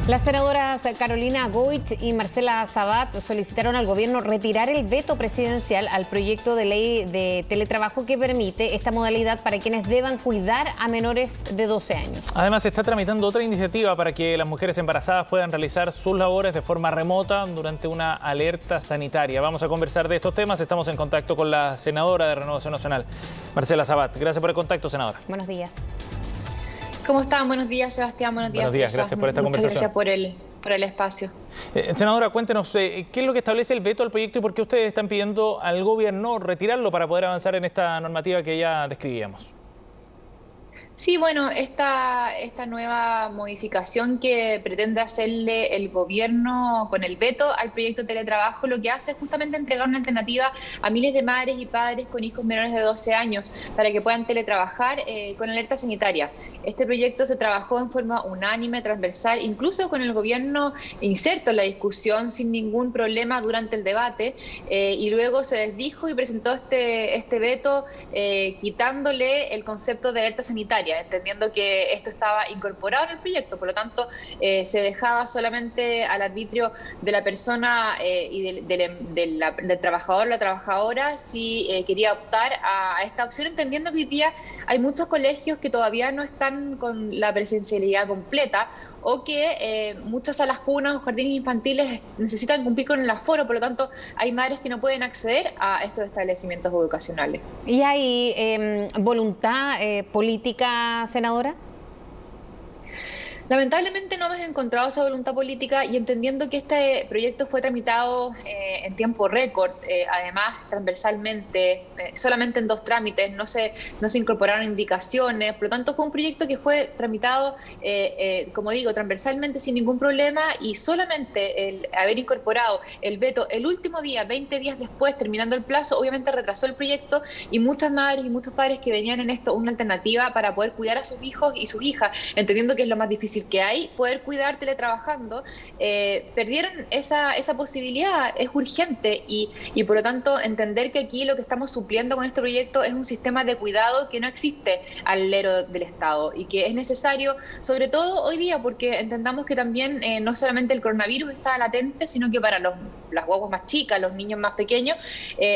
Las senadoras Carolina Goich y Marcela Sabat solicitaron al gobierno retirar el veto presidencial al proyecto de ley de teletrabajo que permite esta modalidad para quienes deban cuidar a menores de 12 años. Además, se está tramitando otra iniciativa para que las mujeres embarazadas puedan realizar sus labores de forma remota durante una alerta sanitaria. Vamos a conversar de estos temas. Estamos en contacto con la senadora de Renovación Nacional, Marcela Sabat. Gracias por el contacto, senadora. Buenos días. ¿Cómo están? Buenos días, Sebastián. Buenos días. Buenos días, gracias por esta conversación. Gracias por el espacio. Senadora, cuéntenos, ¿qué es lo que establece el veto al proyecto y por qué ustedes están pidiendo al gobierno retirarlo para poder avanzar en esta normativa que ya describíamos? Sí, bueno, esta nueva modificación que pretende hacerle el gobierno con el veto al proyecto de teletrabajo lo que hace es justamente entregar una alternativa a miles de madres y padres con hijos menores de 12 años para que puedan teletrabajar con alerta sanitaria. Este proyecto se trabajó en forma unánime, transversal, incluso con el gobierno inserto en la discusión sin ningún problema durante el debate y luego se desdijo y presentó este veto quitándole el concepto de alerta sanitaria, entendiendo que esto estaba incorporado en el proyecto, por lo tanto se dejaba solamente al arbitrio de la persona y del trabajador o la trabajadora si quería optar a esta opción, entendiendo que hoy día hay muchos colegios que todavía no están con la presencialidad completa o que muchas salas cunas o jardines infantiles necesitan cumplir con el aforo, por lo tanto hay madres que no pueden acceder a estos establecimientos educacionales. ¿Y hay voluntad política, senadora? Lamentablemente no hemos encontrado esa voluntad política y entendiendo que este proyecto fue tramitado en tiempo récord, además transversalmente, solamente en 2 trámites, no se incorporaron indicaciones, por lo tanto fue un proyecto que fue tramitado, como digo, transversalmente sin ningún problema y solamente el haber incorporado el veto el último día, 20 días después, terminando el plazo, obviamente retrasó el proyecto y muchas madres y muchos padres que venían en esto una alternativa para poder cuidar a sus hijos y sus hijas, entendiendo que es lo más difícil que hay, poder cuidar teletrabajando, perdieron esa posibilidad, es urgente y por lo tanto entender que aquí lo que estamos supliendo con este proyecto es un sistema de cuidado que no existe al lero del Estado y que es necesario, sobre todo hoy día, porque entendamos que también no solamente el coronavirus está latente, sino que para las guaguas más chicas, los niños más pequeños,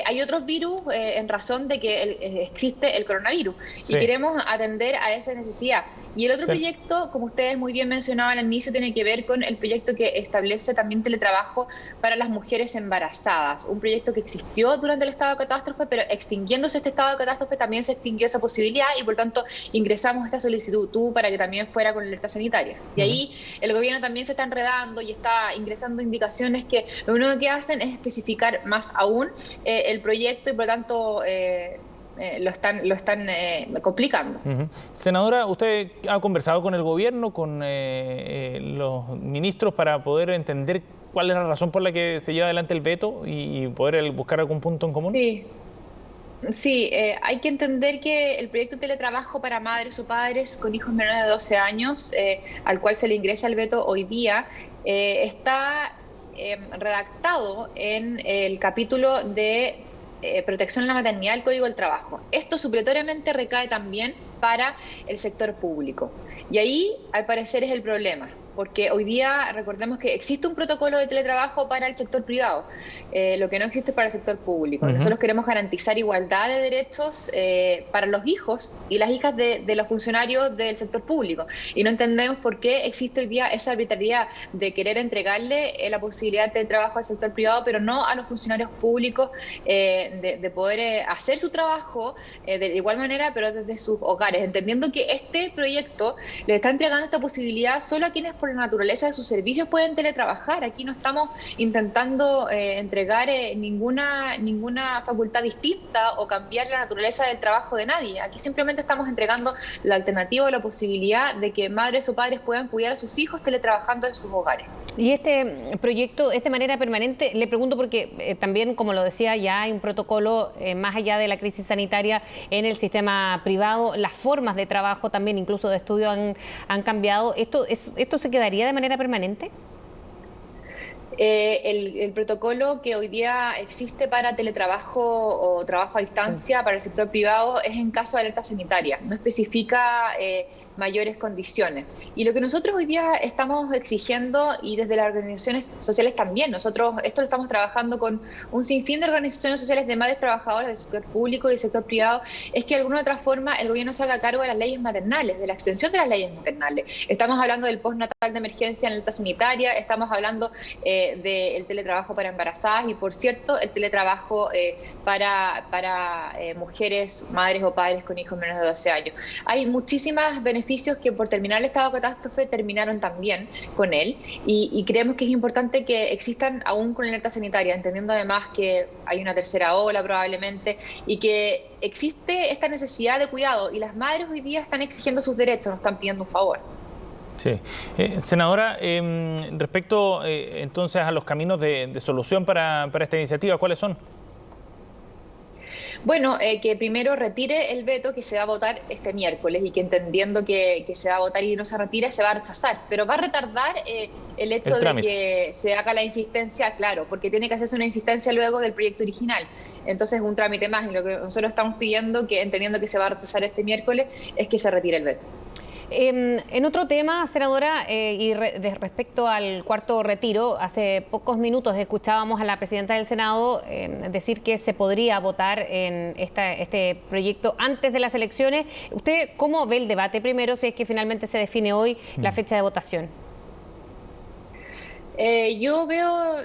hay otros virus en razón de que existe el coronavirus y queremos atender a esa necesidad. Y el otro proyecto, como ustedes muy bien mencionaban al inicio, tiene que ver con el proyecto que establece también teletrabajo para las mujeres embarazadas. Un proyecto que existió durante el estado de catástrofe, pero extinguiéndose este estado de catástrofe también se extinguió esa posibilidad y por tanto ingresamos esta solicitud para que también fuera con alerta sanitaria. Y ahí el gobierno también se está enredando y está ingresando indicaciones que lo único que hacen es especificar más aún el proyecto y por lo tanto lo están complicando. Senadora, ¿usted ha conversado con el gobierno, con los ministros para poder entender cuál es la razón por la que se lleva adelante el veto y poder buscar algún punto en común? Sí, hay que entender que el proyecto de teletrabajo para madres o padres con hijos menores de 12 años, al cual se le ingresa el veto hoy día, está redactado en el capítulo de protección a la maternidad del Código del Trabajo. Esto supletoriamente recae también para el sector público. Y ahí, al parecer, es el problema, porque hoy día recordemos que existe un protocolo de teletrabajo para el sector privado, lo que no existe para el sector público. Nosotros queremos garantizar igualdad de derechos para los hijos y las hijas de los funcionarios del sector público. Y no entendemos por qué existe hoy día esa arbitrariedad de querer entregarle la posibilidad de trabajo al sector privado, pero no a los funcionarios públicos de poder hacer su trabajo de igual manera, pero desde sus hogares, entendiendo que este proyecto le está entregando esta posibilidad solo a quienes por la naturaleza de sus servicios pueden teletrabajar. Aquí no estamos intentando entregar ninguna facultad distinta o cambiar la naturaleza del trabajo de nadie. Aquí simplemente estamos entregando la alternativa o la posibilidad de que madres o padres puedan cuidar a sus hijos teletrabajando en sus hogares. Y este proyecto es de manera permanente, le pregunto porque también, como lo decía, ya hay un protocolo más allá de la crisis sanitaria en el sistema privado, las formas de trabajo también, incluso de estudio han cambiado. ¿Esto se quedaría de manera permanente? El protocolo que hoy día existe para teletrabajo o trabajo a distancia para el sector privado es en caso de alerta sanitaria. No especifica mayores condiciones. Y lo que nosotros hoy día estamos exigiendo, y desde las organizaciones sociales también, nosotros esto lo estamos trabajando con un sinfín de organizaciones sociales de madres trabajadoras del sector público y del sector privado, es que de alguna u otra forma el gobierno se haga cargo de las leyes maternales, de la extensión de las leyes maternales. Estamos hablando del postnatal de emergencia en alerta sanitaria, estamos hablando del teletrabajo para embarazadas y, por cierto, el teletrabajo para mujeres, madres o padres con hijos menores de 12 años. Hay muchísimos beneficios que por terminar el estado de catástrofe terminaron también con él y creemos que es importante que existan aún con la alerta sanitaria, entendiendo además que hay una tercera ola probablemente y que existe esta necesidad de cuidado y las madres hoy día están exigiendo sus derechos, no están pidiendo un favor. Sí. Senadora, respecto entonces a los caminos de solución para esta iniciativa, ¿cuáles son? Bueno, que primero retire el veto que se va a votar este miércoles y que entendiendo que se va a votar y no se retire, se va a rechazar, pero va a retardar el hecho de que se haga la insistencia, claro, porque tiene que hacerse una insistencia luego del proyecto original. Entonces es un trámite más y lo que nosotros estamos pidiendo, que entendiendo que se va a rechazar este miércoles, es que se retire el veto. En otro tema, senadora, respecto al cuarto retiro, hace pocos minutos escuchábamos a la presidenta del Senado decir que se podría votar en este proyecto antes de las elecciones. ¿Usted cómo ve el debate primero, si es que finalmente se define hoy la fecha de votación? Yo veo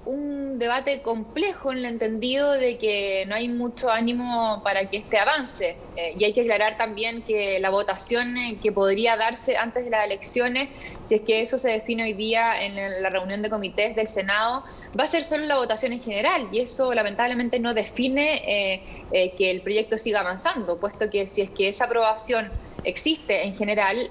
un debate complejo en el entendido de que no hay mucho ánimo para que este avance y hay que aclarar también que la votación que podría darse antes de las elecciones, si es que eso se define hoy día en la reunión de comités del Senado, va a ser solo la votación en general y eso lamentablemente no define que el proyecto siga avanzando, puesto que si es que esa aprobación existe en general,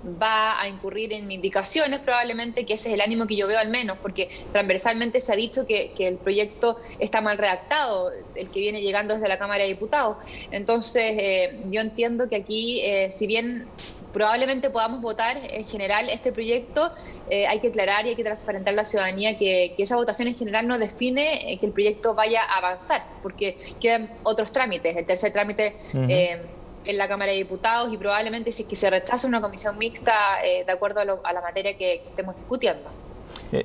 va a incurrir en indicaciones probablemente, que ese es el ánimo que yo veo al menos, porque transversalmente se ha dicho que el proyecto está mal redactado, el que viene llegando desde la Cámara de Diputados. Entonces, yo entiendo que aquí, si bien probablemente podamos votar en general este proyecto, hay que aclarar y hay que transparentar a la ciudadanía que esa votación en general no define que el proyecto vaya a avanzar, porque quedan otros trámites. El tercer trámite en la Cámara de Diputados y probablemente si es que se rechaza una comisión mixta de acuerdo a la materia que estemos discutiendo.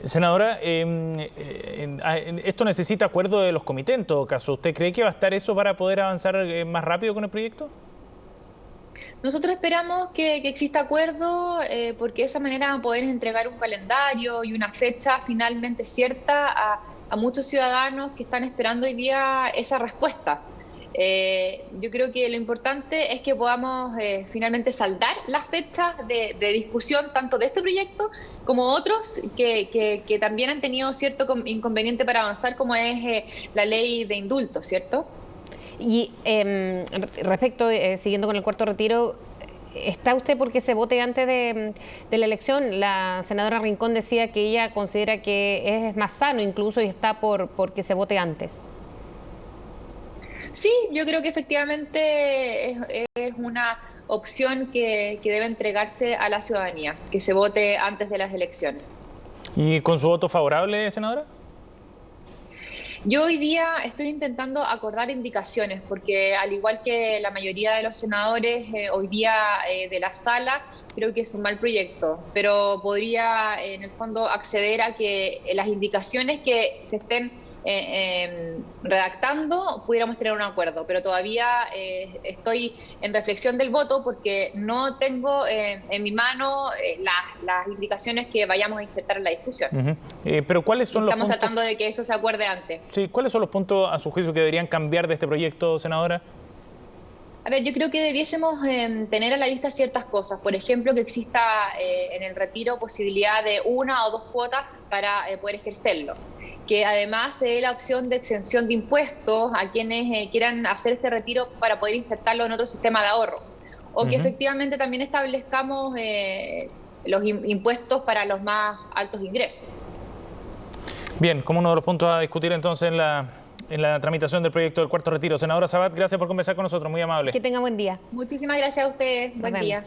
Senadora, esto necesita acuerdo de los comités en todo caso. ¿Usted cree que va a estar eso para poder avanzar más rápido con el proyecto? Nosotros esperamos que exista acuerdo porque de esa manera van a poder entregar un calendario y una fecha finalmente cierta a muchos ciudadanos que están esperando hoy día esa respuesta. Yo creo que lo importante es que podamos finalmente saldar las fechas de discusión tanto de este proyecto como otros que también han tenido cierto inconveniente para avanzar, como es la ley de indultos, ¿cierto? Y respecto, siguiendo con el cuarto retiro, ¿está usted porque se vote antes de la elección? La senadora Rincón decía que ella considera que es más sano incluso y está porque se vote antes. Sí, yo creo que efectivamente es una opción que debe entregarse a la ciudadanía, que se vote antes de las elecciones. ¿Y con su voto favorable, senadora? Yo hoy día estoy intentando acordar indicaciones, porque al igual que la mayoría de los senadores hoy día de la sala, creo que es un mal proyecto, pero podría en el fondo acceder a que las indicaciones que se estén redactando pudiéramos tener un acuerdo, pero todavía estoy en reflexión del voto porque no tengo en mi mano las indicaciones que vayamos a insertar en la discusión. Pero ¿cuáles son Estamos tratando de que eso se acuerde antes. Sí, ¿cuáles son los puntos a su juicio que deberían cambiar de este proyecto, senadora? A ver, yo creo que debiésemos tener a la vista ciertas cosas. Por ejemplo, que exista en el retiro posibilidad de 1 o 2 cuotas para poder ejercerlo. Que además se dé la opción de exención de impuestos a quienes quieran hacer este retiro para poder insertarlo en otro sistema de ahorro. O que efectivamente también establezcamos los impuestos para los más altos ingresos. Bien, como uno de los puntos a discutir entonces en la tramitación del proyecto del cuarto retiro. Senadora Sabat, gracias por conversar con nosotros, muy amable. Que tenga buen día. Muchísimas gracias a ustedes, buen día.